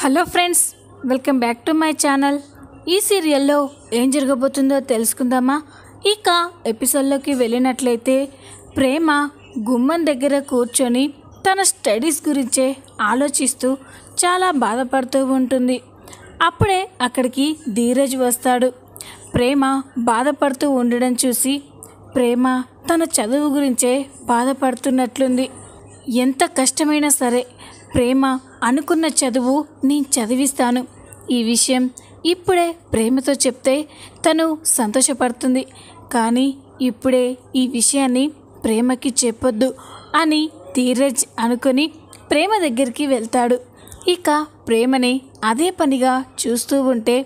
Hello friends, welcome back to my channel. ఈ సీరియల్లో ఏం జరగబోతుందో తెలుసుకుందామా? ఇక ఎపిసోడ్లోకి వెళ్ళినట్లయితే ప్రేమ గుమ్మం దగ్గర కూర్చొని తన స్టడీస్ గురించే ఆలోచిస్తూ చాలా బాధపడుతూ ఉంటుంది. అప్పుడే అక్కడికి ధీరజ్ వస్తాడు. ప్రేమ బాధపడుతూ ఉండడం చూసి ప్రేమ తన చదువు గురించే బాధపడుతున్నట్లుంది. ఎంత కష్టమైనా సరే ప్రేమ అనుకున్న చదువు నేను చదివిస్తాను. ఈ విషయం ఇప్పుడే ప్రేమతో చెప్తే తను సంతోషపడుతుంది. కానీ ఇప్పుడే ఈ విషయాన్ని ప్రేమకి చెప్పొద్దు అని ధీరజ్ అనుకొని ప్రేమ దగ్గరికి వెళ్తాడు. ఇక ప్రేమని అదే పనిగా చూస్తూ ఉంటే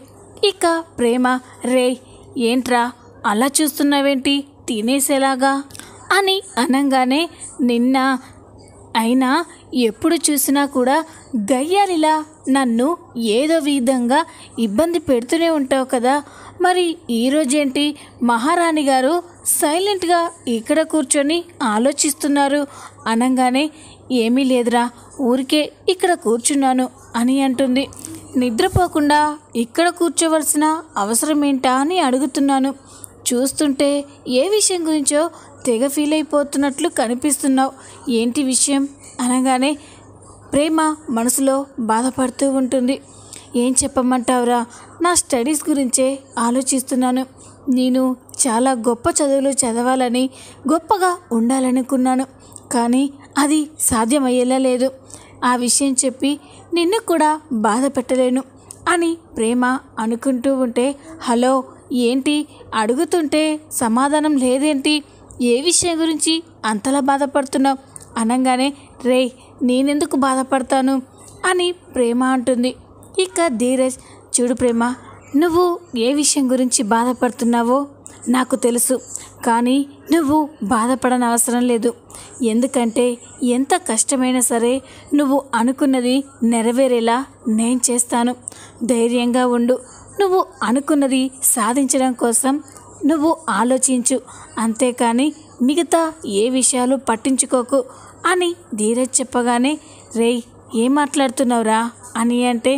ఇక ప్రేమ, రే ఏంట్రా అలా చూస్తున్నావేంటి, తినేసేలాగా అని అనగానే, నిన్న అయినా ఎప్పుడు చూసినా కూడా గయ్యాలిలా నన్ను ఏదో విధంగా ఇబ్బంది పెడుతూనే ఉంటావు కదా, మరి ఈరోజేంటి మహారాణి గారు సైలెంట్గా ఇక్కడ కూర్చొని ఆలోచిస్తున్నారు అనగానే, ఏమీ లేదురా, ఊరికే ఇక్కడ కూర్చున్నాను అని అంటుంది. నిద్రపోకుండా ఇక్కడ కూర్చోవలసిన అవసరం ఏంటా అని అడుగుతున్నాను. చూస్తుంటే ఏ విషయం గురించో తెగ ఫీల్ అయిపోతున్నట్లు కనిపిస్తున్నావు, ఏంటి విషయం అనగానే ప్రేమ మనసులో బాధపడుతూ ఉంటుంది. ఏం చెప్పమంటావురా, నా స్టడీస్ గురించే ఆలోచిస్తున్నాను. నేను చాలా గొప్ప చదువులు చదవాలని, గొప్పగా ఉండాలనుకున్నాను. కానీ అది సాధ్యమయ్యేలా లేదు. ఆ విషయం చెప్పి నిన్ను కూడా బాధ పెట్టలేను అని ప్రేమ అనుకుంటూ ఉంటే, హలో ఏంటి అడుగుతుంటే సమాధానం లేదేంటి, ఏ విషయం గురించి అంతలా బాధపడుతున్నావు అనగానే, రే నేనెందుకు బాధపడతాను అని ప్రేమ అంటుంది. ఇక ధీరజ్, చూడు ప్రేమ, నువ్వు ఏ విషయం గురించి బాధపడుతున్నావో నాకు తెలుసు. కానీ నువ్వు బాధపడని అవసరం లేదు. ఎందుకంటే ఎంత కష్టమైనా సరే నువ్వు అనుకున్నది నెరవేరేలా నేను చేస్తాను. ధైర్యంగా ఉండు. నువ్వు అనుకున్నది సాధించడం కోసం నువ్వు ఆలోచించు, అంతేకాని మిగతా ఏ విషయాలు పట్టించుకోకు అని ధీరజ్ చెప్పగానే, రేయ్ ఏం మాట్లాడుతున్నావురా అని అంటే,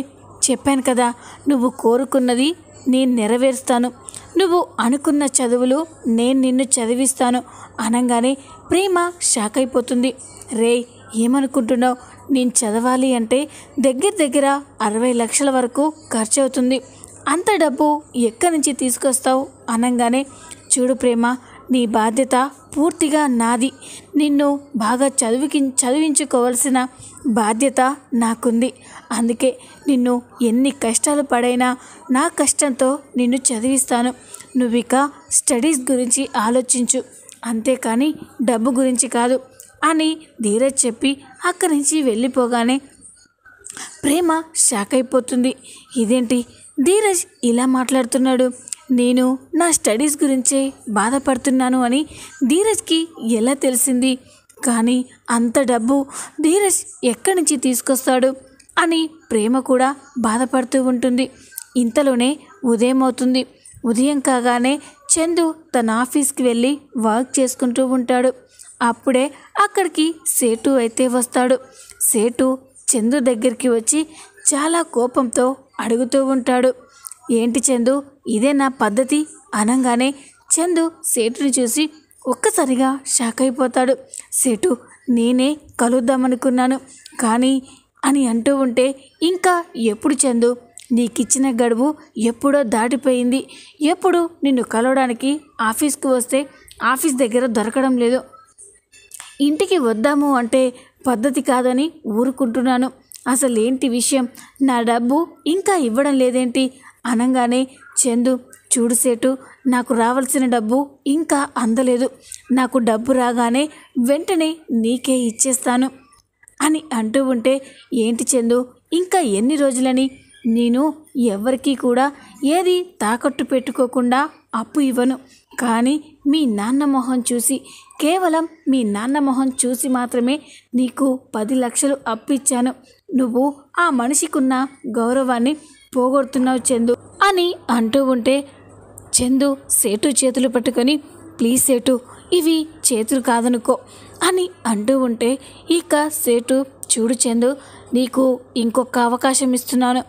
చెప్పాను కదా నువ్వు కోరుకున్నది నేను నెరవేరుస్తాను, నువ్వు అనుకున్న చదువులు నేను నిన్ను చదివిస్తాను అనగానే ప్రేమ షాక్ అయిపోతుంది. రే ఏమనుకుంటున్నావు, నేను చదవాలి అంటే దగ్గర 60 లక్షల వరకు ఖర్చు అవుతుంది. అంత డబ్బు ఎక్కడి నుంచి తీసుకొస్తావు అనగానే, చూడు ప్రేమ, నీ బాధ్యత పూర్తిగా నాది. నిన్ను బాగా చదివించుకోవాల్సిన బాధ్యత నాకుంది. అందుకే నిన్ను ఎన్ని కష్టాలు పడైనా నా కష్టంతో నిన్ను చదివిస్తాను. నువ్విక స్టడీస్ గురించి ఆలోచించు, అంతేకాని డబ్బు గురించి కాదు అని ధీరజ్ చెప్పి అక్కడి నుంచి వెళ్ళిపోగానే ప్రేమ షాక్ అయిపోతుంది. ఇదేంటి ధీరజ్ ఇలా మాట్లాడుతున్నాడు, నేను నా స్టడీస్ గురించే బాధపడుతున్నాను అని ధీరజ్కి ఎలా తెలిసింది? కానీ అంత డబ్బు ధీరజ్ ఎక్కడి నుంచి తీసుకొస్తాడు అని ప్రేమ కూడా బాధపడుతూ ఉంటుంది. ఇంతలోనే ఉదయం అవుతుంది. ఉదయం కాగానే చందు తన ఆఫీస్కి వెళ్ళి వర్క్ చేసుకుంటూ ఉంటాడు. అప్పుడే అక్కడికి సేటు అయితే వస్తాడు. సేటు చందు దగ్గరికి వచ్చి చాలా కోపంతో అడుగుతూ ఉంటాడు, ఏంటి చందు, ఇదే నా పద్ధతి అనగానే చందు సేటుని చూసి ఒక్కసారిగా షాక్ అయిపోతాడు. సేటు, నేనే కలుద్దామనుకున్నాను కానీ అని అంటూ ఉంటే, ఇంకా ఎప్పుడు చందు, నీకిచ్చిన గడువు ఎప్పుడో దాటిపోయింది. ఎప్పుడు నిన్ను కలవడానికి ఆఫీస్కి వస్తే ఆఫీస్ దగ్గర దొరకడం లేదు. ఇంటికి వద్దాము అంటే పద్ధతి కాదని ఊరుకుంటున్నాను. అసలు ఏంటి విషయం, నా డబ్బు ఇంకా ఇవ్వడం లేదేంటి అనగానే, చందు చూడు సేటు, నాకు రావాల్సిన డబ్బు ఇంకా అందలేదు. నాకు డబ్బు రాగానే వెంటనే నీకే ఇచ్చేస్తాను అని అంటూ ఉంటే, ఏంటి చందు, ఇంకా ఎన్ని రోజులని? నేను ఎవరికీ కూడా ఏది తాకట్టు పెట్టుకోకుండా అప్పు ఇవ్వను. కానీ మీ నాన్న మొహం చూసి, కేవలం మీ నాన్న మొహం చూసి మాత్రమే నీకు 10 లక్షలు అప్పు ఇచ్చాను. నువ్వు ఆ మనిషికున్న గౌరవాన్ని పోగొడుతున్నావు చందు అని అంటూ ఉంటే, చందు సేటు చేతులు పట్టుకొని, ప్లీజ్ సేటు, ఇవి చేతులు కాదనుకో అని అంటూ ఉంటే, ఇక సేటు, చూడు చందు, నీకు ఇంకొక అవకాశం ఇస్తున్నాను.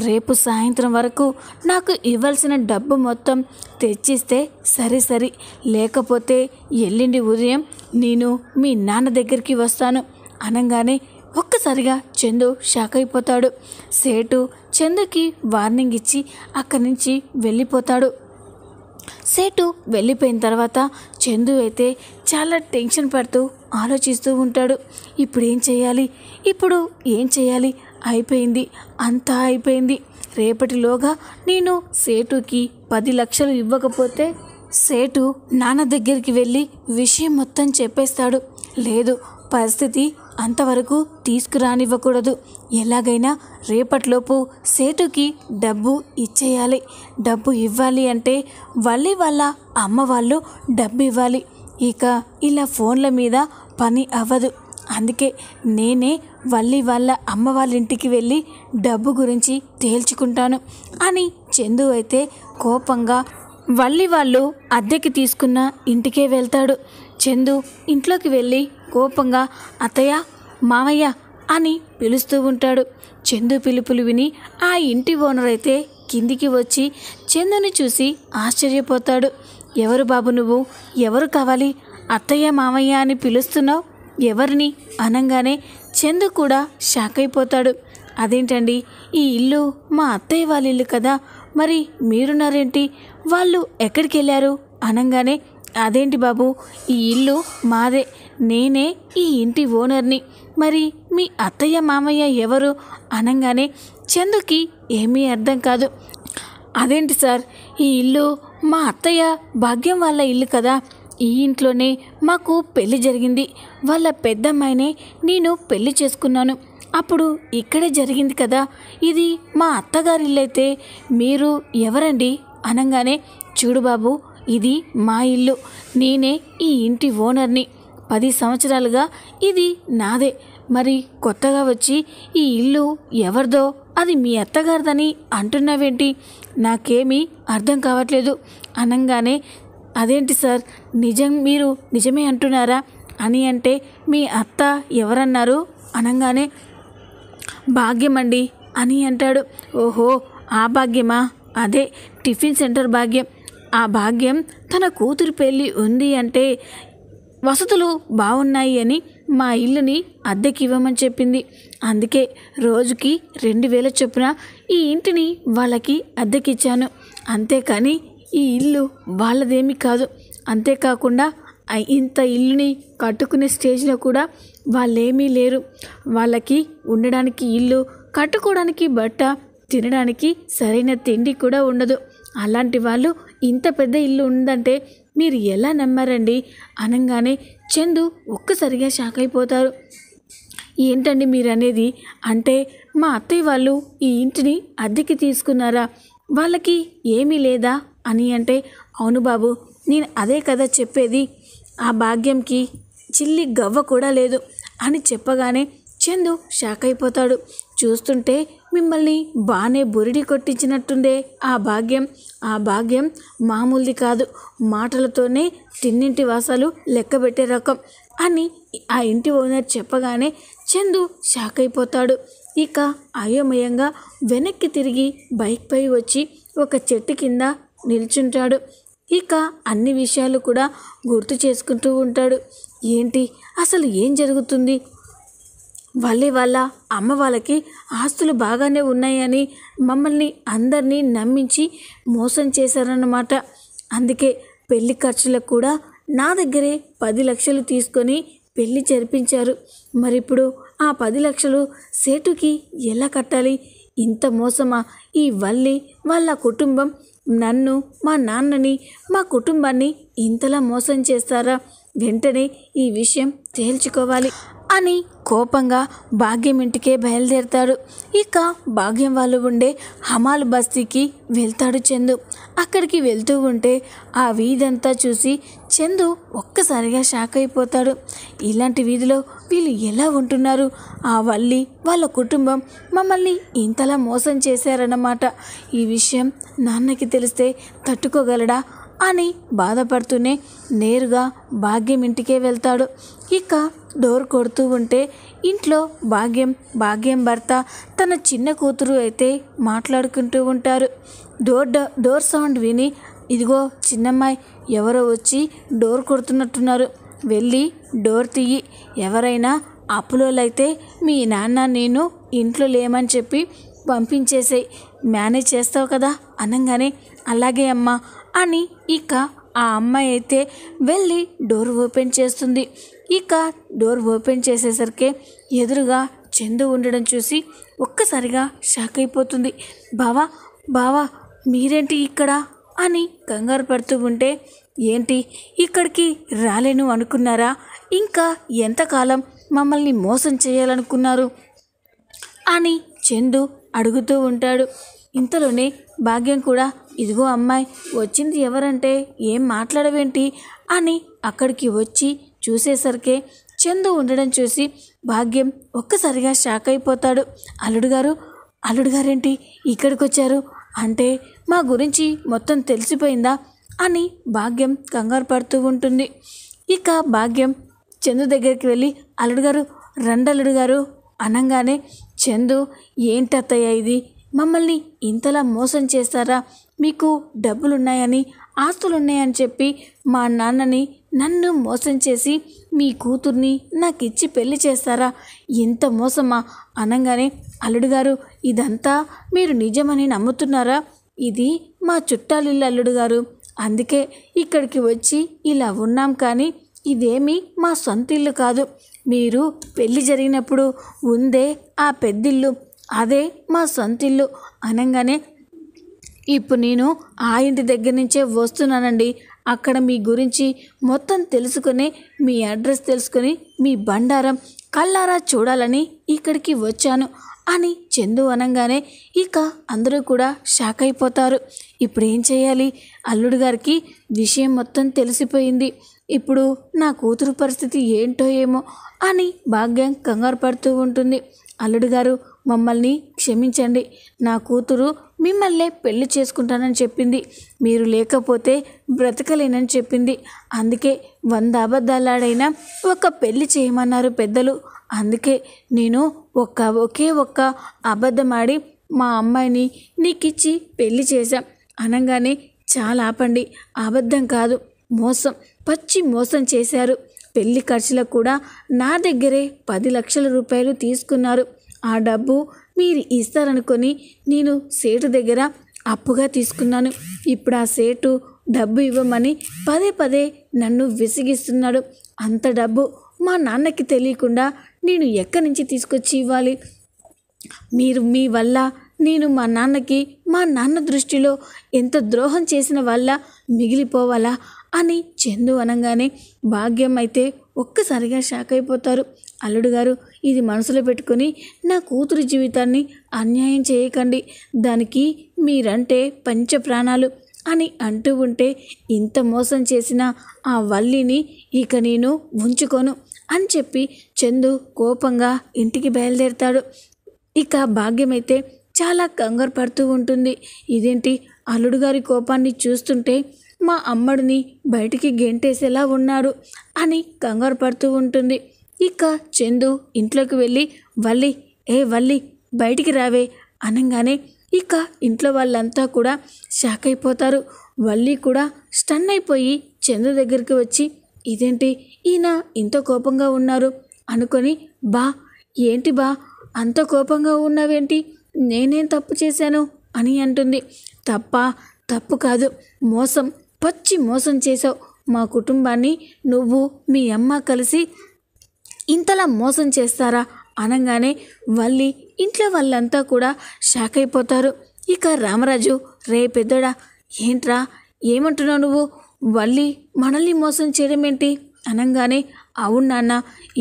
రేపు సాయంత్రం వరకు నాకు ఇవ్వాల్సిన డబ్బు మొత్తం తెచ్చిస్తే సరే, లేకపోతే ఎల్లుండి ఉదయం నేను మీ నాన్న దగ్గరికి వస్తాను అనగానే ఒక్కసారిగా చందు షాక్ అయిపోతాడు. సేటు చందుకి వార్నింగ్ ఇచ్చి అక్కడి నుంచి వెళ్ళిపోతాడు. సేటు వెళ్ళిపోయిన తర్వాత చందు అయితే చాలా టెన్షన్ పడుతూ ఆలోచిస్తూ ఉంటాడు. ఇప్పుడు ఏం చేయాలి? అయిపోయింది, అంతా అయిపోయింది. రేపటిలోగా నేను సేటుకి 10 లక్షలు ఇవ్వకపోతే సేటు నాన్న దగ్గరికి వెళ్ళి విషయం మొత్తం చెప్పేస్తాడు. లేదు, పరిస్థితి అంతవరకు తీసుకురానివ్వకూడదు. ఎలాగైనా రేపటిలోపు సేటుకి డబ్బు ఇచ్చేయాలి. డబ్బు ఇవ్వాలి అంటే వాళ్ళ అమ్మ వాళ్ళు డబ్బు ఇవ్వాలి. ఇక ఇలా ఫోన్ల మీద పని అవ్వదు. అందుకే నేనే వాళ్ళ అమ్మ వాళ్ళ ఇంటికి వెళ్ళి డబ్బు గురించి తేల్చుకుంటాను అని చందు అయితే కోపంగా వాళ్ళు అద్దెకి తీసుకున్న ఇంటికే వెళ్తాడు. చందు ఇంట్లోకి వెళ్ళి కోపంగా అత్తయ్య, మామయ్య అని పిలుస్తూ ఉంటాడు. చందు పిలుపులు విని ఆ ఇంటి ఓనర్ అయితే కిందికి వచ్చి చందుని చూసి ఆశ్చర్యపోతాడు. ఎవరు బాబు నువ్వు? ఎవరు కావాలి? అత్తయ్య మామయ్య అని పిలుస్తున్నావు, ఎవరిని అనగానే చందు కూడా షాక్ అయిపోతాడు. అదేంటండి, ఈ ఇల్లు మా అత్తయ్య వాళ్ళ ఇల్లు కదా, మరి మీరున్నారేంటి? వాళ్ళు ఎక్కడికి వెళ్ళారు అనగానే అదేంటి బాబు, ఈ ఇల్లు మాదే, నేనే ఈ ఇంటి ఓనర్ని, మరి మీ అత్తయ్య మామయ్య ఎవరు అనగానే చందుకి ఏమీ అర్థం కాదు. అదేంటి సార్, ఈ ఇల్లు మా అత్తయ్య భాగ్యం వాళ్ళ ఇల్లు కదా, ఈ ఇంట్లోనే మాకు పెళ్లి జరిగింది, వాళ్ళ పెద్దమ్మాయినే నేను పెళ్లి చేసుకున్నాను, అప్పుడు ఇక్కడే జరిగింది కదా, ఇది మా అత్తగారి ఇల్లు అయితే మీరు ఎవరండి అనగానే చూడు బాబు, ఇది మా ఇల్లు, నేనే ఈ ఇంటి ఓనర్ని, 10 సంవత్సరాలుగా ఇది నాదే, మరి కొత్తగా వచ్చి ఈ ఇల్లు ఎవరిదో అది మీ అత్తగారిదని అంటున్నావేంటి? నాకేమీ అర్థం కావట్లేదు అనగానే అదేంటి సార్, మీరు నిజమే అంటున్నారా అని అంటే మీ అత్త ఎవరన్నారు అనగానే భాగ్యం అండి అని అంటాడు. ఓహో, ఆ భాగ్యమా? అదే టిఫిన్ సెంటర్ భాగ్యం. ఆ భాగ్యం తన కూతురు పెళ్ళి ఉంది అంటే వసతులు బాగున్నాయి అని మా ఇల్లుని అద్దెకి ఇవ్వమని చెప్పింది. అందుకే రోజుకి 2000 చొప్పున ఈ ఇంటిని వాళ్ళకి అద్దెకిచ్చాను. అంతేకాని ఈ ఇల్లు వాళ్ళదేమీ కాదు. అంతేకాకుండా ఇంత ఇల్లుని కట్టుకునే స్టేజ్లో కూడా వాళ్ళేమీ లేరు. వాళ్ళకి ఉండడానికి ఇల్లు, కట్టుకోవడానికి బట్ట, తినడానికి సరైన తిండి కూడా ఉండదు. అలాంటి వాళ్ళు ఇంత పెద్ద ఇల్లు ఉందంటే మీరు ఎలా నమ్మారండి అనగానే చందు ఒక్కసారిగా షాక్ అయిపోతారు. ఏంటండి మీరు అనేది? అంటే మా అత్తయ్య వాళ్ళు ఈ ఇంటిని అద్దెకి తీసుకున్నారా, వాళ్ళకి ఏమీ లేదా అని అంటే అవును బాబు, నేను అదే కదా చెప్పేది, ఆ భాగ్యంకి చిల్లి గవ్వ కూడా లేదు అని చెప్పగానే చందు షాక్ అయిపోతాడు. చూస్తుంటే మిమ్మల్ని బాగానే బురిడి కొట్టించినట్టుందే ఆ భాగ్యం మామూలుది కాదు, మాటలతోనే తిన్నింటి వాసాలు లెక్కబెట్టే రకం అని ఆ ఇంటి ఓనర్ చెప్పగానే చందు షాక్ అయిపోతాడు. ఇక అయోమయంగా వెనక్కి తిరిగి బైక్పై వచ్చి ఒక చెట్టు కింద నిల్చుంటాడు. ఇక అన్ని విషయాలు కూడా గుర్తు చేసుకుంటూ ఉంటాడు. ఏంటి అసలు ఏం జరుగుతుంది? వాళ్ళ అమ్మ వాళ్ళకి ఆస్తులు బాగానే ఉన్నాయని మమ్మల్ని అందరినీ నమ్మించి మోసం చేశారన్నమాట. అందుకే పెళ్లి ఖర్చులకు కూడా నా దగ్గరే 10 లక్షలు తీసుకొని పెళ్లి జరిపించారు. మరిప్పుడు ఆ 10 లక్షలు సేటుకి ఎలా కట్టాలి? ఇంత మోసమా? ఈ వాళ్ళ కుటుంబం నన్ను, మా నాన్నని, మా కుటుంబాన్ని ఇంతలా మోసం చేస్తారా? వెంటనే ఈ విషయం తేల్చుకోవాలి అని కోపంగా భాగ్యం ఇంటికే బయలుదేరుతాడు. ఇక భాగ్యం వాళ్ళు ఉండే హమాల్ బస్తీకి వెళ్తాడు చందు. అక్కడికి వెళ్తూ ఉంటే ఆ వీధంతా చూసి చందు ఒక్కసారిగా షాక్ అయిపోతాడు. ఇలాంటి వీధిలో వీళ్ళు ఎలా ఉంటున్నారు? ఆ వాళ్ళ కుటుంబం మమ్మల్ని ఇంతలా మోసం చేశారన్నమాట. ఈ విషయం నాన్నకి తెలిస్తే తట్టుకోగలడా అని బాధపడుతూనే నేరుగా భాగ్యం ఇంటికే వెళ్తాడు. ఇక డోర్ కొడుతూ ఉంటే ఇంట్లో భాగ్యం భర్త తన చిన్న కూతురు అయితే మాట్లాడుకుంటూ ఉంటారు. డోర్ సౌండ్ విని, ఇదిగో చిన్నమ్మాయి, ఎవరో వచ్చి డోర్ కొడుతున్నట్టున్నారు, వెళ్ళి డోర్ తీయి, ఎవరైనా అప్పులోలైతే మీ నాన్న నేను ఇంట్లో లేమని చెప్పి పంపించేసేయి, మేనేజ్ చేస్తావు కదా అనగానే అలాగే అమ్మా అని ఇక ఆ అమ్మాయి అయితే వెళ్ళి డోర్ ఓపెన్ చేస్తుంది. ఇక డోర్ ఓపెన్ చేసేసరికి ఎదురుగా చందు ఉండడం చూసి ఒక్కసారిగా షాక్ అయిపోతుంది. బావా మీరేంటి ఇక్కడ అని కంగారు పడుతూ ఉంటే, ఏంటి ఇక్కడికి రాలేను అనుకున్నారా? ఇంకా ఎంతకాలం మమ్మల్ని మోసం చేయాలనుకున్నారు అని చందు అడుగుతూ ఉంటాడు. ఇంతలోనే భాగ్యం కూడా, ఇదిగో అమ్మాయి వచ్చింది ఎవరంటే ఏం మాట్లాడవేంటి అని అక్కడికి వచ్చి చూసేసరికే చందు ఉండడం చూసి భాగ్యం ఒక్కసారిగా షాక్ అయిపోతాడు. అల్లుడు గారేంటి ఇక్కడికి వచ్చారు? అంటే మా గురించి మొత్తం తెలిసిపోయిందా అని భాగ్యం కంగారు పడుతూ ఉంటుంది. ఇక భాగ్యం చందు దగ్గరికి వెళ్ళి, అల్లుడు గారు అనగానే చందు, ఏంటత్తయ్య ఇది, మమ్మల్ని ఇంతలా మోసం చేస్తారా? మీకు డబ్బులున్నాయని ఆస్తులున్నాయని చెప్పి మా నాన్నని నన్ను మోసం చేసి మీ కూతుర్ని నాకు ఇచ్చి పెళ్లి చేస్తారా? ఇంత మోసమా అనగానే, అల్లుడు గారు ఇదంతా మీరు నిజమని నమ్ముతున్నారా? ఇది మా చుట్టాలిల్లు అల్లుడు గారు, అందుకే ఇక్కడికి వచ్చి ఇలా ఉన్నాం, కానీ ఇదేమీ మా సొంత ఇల్లు కాదు. మీరు పెళ్లి జరిగినప్పుడు ఉందే ఆ పెద్దిల్లు, అదే మా సొంత ఇల్లు అనగానే, ఇప్పుడు నేను ఆ ఇంటి దగ్గర నుంచే వస్తున్నానండి, అక్కడ మీ గురించి మొత్తం తెలుసుకొని మీ అడ్రస్ తెలుసుకొని మీ బండారం కళ్ళారా చూడాలని ఇక్కడికి వచ్చాను అని చందు అనగానే ఇక అందరూ కూడా షాక్ అయిపోతారు. ఇప్పుడు ఏం చేయాలి? అల్లుడు గారికి విషయం మొత్తం తెలిసిపోయింది, ఇప్పుడు నా కూతురు పరిస్థితి ఏంటో ఏమో అని భాగ్యం కంగారు పడుతూ ఉంటుంది. అల్లుడు గారు మమ్మల్ని క్షమించండి, నా కూతురు మిమ్మల్నే పెళ్లి చేసుకుంటానని చెప్పింది, మీరు లేకపోతే బ్రతకలేనని చెప్పింది, అందుకే 100 అబద్ధాలాడైనా ఒక పెళ్లి చేయమన్నారు పెద్దలు, అందుకే నేను ఒకే ఒక్క అబద్ధం ఆడి మా అమ్మాయిని నీకిచ్చి పెళ్లి చేశాం అనగానే, చాలా ఆపండి, అబద్ధం కాదు మోసం, పచ్చి మోసం చేశారు. పెళ్లి ఖర్చులకు కూడా నా దగ్గరే 10 లక్షల రూపాయలు తీసుకున్నారు. ఆ డబ్బు మీరు ఇస్తారనుకొని నేను సేటు దగ్గర అప్పుగా తీసుకున్నాను. ఇప్పుడు ఆ సేటు డబ్బు ఇవ్వమని పదే నన్ను విసిగిస్తున్నాడు. అంత డబ్బు మా నాన్నకి తెలియకుండా నేను ఎక్కడి నుంచి తీసుకొచ్చి ఇవ్వాలి? మీరు మీ వల్ల నేను మా నాన్న దృష్టిలో ఎంత ద్రోహం చేసిన వల్ల మిగిలిపోవాలా అని చందు అనగానే భాగ్యం అయితే ఒక్కసారిగా షాక్ అయిపోతారు. అల్లుడు గారు ఇది మనసులో పెట్టుకొని నా కూతురు జీవితాన్ని అన్యాయం చేయకండి, దానికి మీరంటే పంచ ప్రాణాలు అని అంటూ ఉంటే, ఇంత మోసం చేసిన ఆ వల్లిని ఇక నేను ఉంచుకోను అని చెప్పి చందు కోపంగా ఇంటికి బయలుదేరుతాడు. ఇక భాగ్యమైతే చాలా కంగారు పడుతూ ఉంటుంది. ఇదేంటి అల్లుడు గారి కోపాన్ని చూస్తుంటే మా అమ్మడిని బయటికి గెంటేసేలా ఉన్నాడు అని కంగారు పడుతూ ఉంటుంది. ఇక చందు ఇంట్లోకి వెళ్ళి, వల్లి బయటికి రావే అనగానే ఇక ఇంట్లో వాళ్ళంతా కూడా షాక్ అయిపోతారు. వల్లి కూడా స్టన్ అయిపోయి చందు దగ్గరికి వచ్చి, ఇదేంటి ఈయన ఇంత కోపంగా ఉన్నారు అనుకొని, ఏంటి అంత కోపంగా ఉన్నావేంటి, నేనేం తప్పు చేశాను అని అంటుంది. తప్పు కాదు, మోసం, పచ్చి మోసం చేశావు, మా కుటుంబాన్ని నువ్వు మీ అమ్మ కలిసి ఇంతలా మోసం చేస్తారా అనగానే వల్లి ఇంట్లో వాళ్ళంతా కూడా షాక్ అయిపోతారు. ఇక రామరాజు, రే పెద్దోడా, ఏంట్రా ఏమంటున్నావు నువ్వు, వల్లి మనల్ని మోసం చేయడం ఏంటి అనగానే, అవును నాన్న,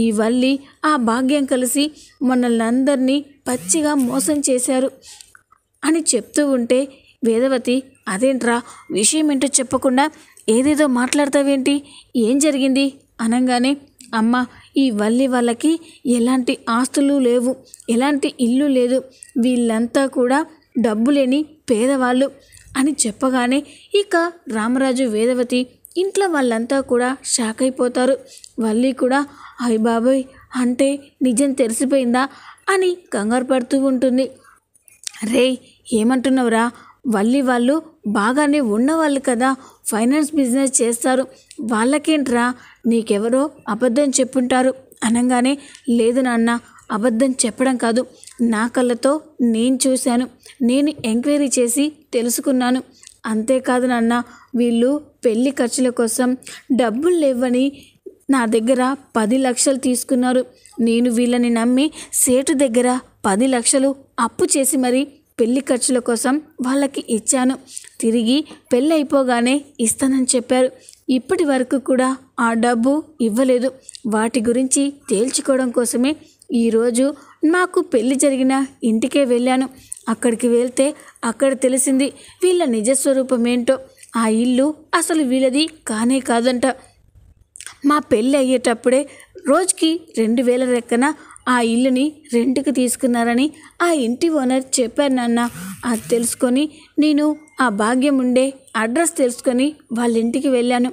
ఈ వల్లి ఆ భాగ్యం కలిసి మనల్ని అందరినీ పచ్చిగా మోసం చేశారు అని చెప్తూ ఉంటే, వేదవతి, అదేంట్రా విషయం ఏంటో చెప్పకుండా ఏదేదో మాట్లాడతావేంటి, ఏం జరిగింది అనగానే, అమ్మ, ఈ వల్లి వాళ్ళకి ఎలాంటి ఆస్తులు లేవు, ఎలాంటి ఇల్లు లేదు, వీళ్ళంతా కూడా డబ్బు లేని పేదవాళ్ళు అని చెప్పగానే ఇక రామరాజు, వేదవతి ఇంట్లో వాళ్ళంతా కూడా షాక్ అయిపోతారు. వల్లి కూడా అయ్ బాబోయ్, అంటే నిజం తెలిసిపోయిందా అని కంగారు పడుతూ ఉంటుంది. రేయ్, ఏమంటున్నావురా? వల్లి వాళ్ళు బాగానే ఉన్నవాళ్ళు కదా, ఫైనాన్స్ బిజినెస్ చేస్తారు, వాళ్ళకేంట్రా, నీకెవరో అబద్ధం చెప్పుంటారు అనగానే, లేదు నాన్న, అబద్ధం చెప్పడం కాదు, నా కళ్ళతో నేను చూశాను, నేను ఎంక్వైరీ చేసి తెలుసుకున్నాను. అంతేకాదు నాన్న, వీళ్ళు పెళ్లి ఖర్చుల కోసం డబ్బులు లేవని నా దగ్గర 10 లక్షలు తీసుకున్నారు. నేను వీళ్ళని నమ్మి సేటు దగ్గర 10 లక్షలు అప్పు చేసి మరి పెళ్లి ఖర్చుల కోసం వాళ్ళకి ఇచ్చాను. తిరిగి పెళ్ళి అయిపోగానే ఇస్తానని చెప్పారు. ఇప్పటి వరకు కూడా ఆ డబ్బు ఇవ్వలేదు. వాటి గురించి తేల్చుకోవడం కోసమే ఈరోజు నాకు పెళ్లి జరిగిన ఇంటికే వెళ్ళాను. అక్కడికి వెళ్తే అక్కడ తెలిసింది వీళ్ళ నిజస్వరూపం ఏంటో. ఆ ఇల్లు అసలు వీళ్ళది కానే కాదంట. మా పెళ్ళి అయ్యేటప్పుడే రోజుకి 2000 లెక్కన ఆ ఇల్లుని రెంట్కి తీసుకున్నారని ఆ ఇంటి ఓనర్ చెప్పారు నాన్న. అది తెలుసుకొని నేను ఆ భాగ్యం ఉండే అడ్రస్ తెలుసుకొని వాళ్ళ ఇంటికి వెళ్ళాను.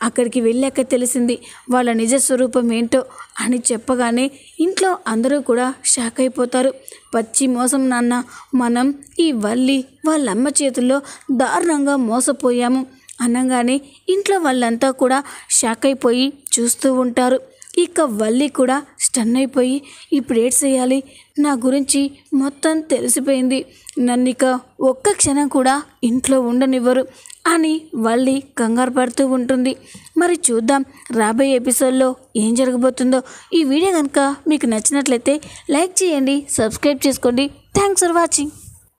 అక్కడికి వెళ్ళాక తెలిసింది వాళ్ళ నిజస్వరూపం ఏంటో అని చెప్పగానే ఇంట్లో అందరూ కూడా షాక్ అయిపోతారు. పచ్చి మోసం నాన్న, మనం ఈ వల్లి వాళ్ళమ్మ చేతుల్లో దారుణంగా మోసపోయాము అనగానే ఇంట్లో వాళ్ళంతా కూడా షాక్ అయిపోయి చూస్తూ ఉంటారు. ఇక వల్లి కూడా స్టన్ అయిపోయి, ఇప్పుడు ఏడ్ చేయాలి, నా గురించి మొత్తం తెలిసిపోయింది, నన్ను ఇక ఒక్క క్షణం కూడా ఇంట్లో ఉండనివ్వరు అని వల్లి కంగారు పడుతూ ఉంటుంది. మరి చూద్దాం రాబోయే ఎపిసోడ్లో ఏం జరగబోతుందో. ఈ వీడియో కనుక మీకు నచ్చినట్లయితే లైక్ చేయండి, సబ్స్క్రైబ్ చేసుకోండి. Thanks for watching.